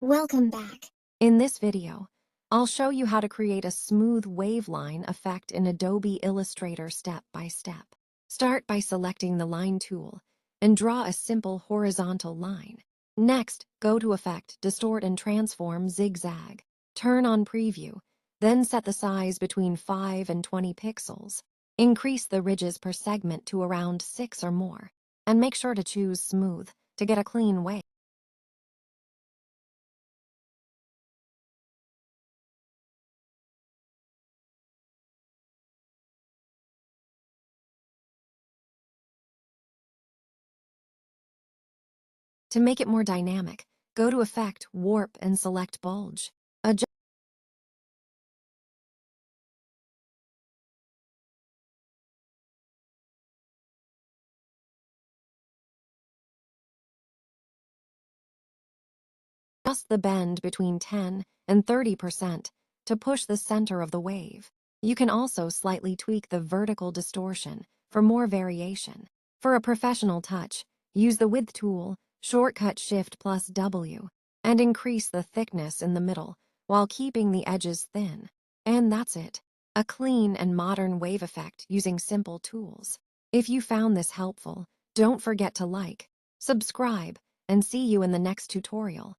Welcome back. In this video, I'll show you how to create a smooth waveline effect in Adobe Illustrator step by step. Start by selecting the Line tool and draw a simple horizontal line. Next, go to Effect, Distort and Transform Zig Zag. Turn on Preview, then set the size between 5 and 20 pixels. Increase the ridges per segment to around 6 or more, and make sure to choose Smooth to get a clean wave. To make it more dynamic, go to Effect, Warp, and select Bulge. Adjust the bend between 10 and 30% to push the center of the wave. You can also slightly tweak the vertical distortion for more variation. For a professional touch, use the Width tool, shortcut Shift plus W, and increase the thickness in the middle while keeping the edges thin. And that's it. A clean and modern wave effect using simple tools. If you found this helpful, don't forget to like, subscribe, and see you in the next tutorial.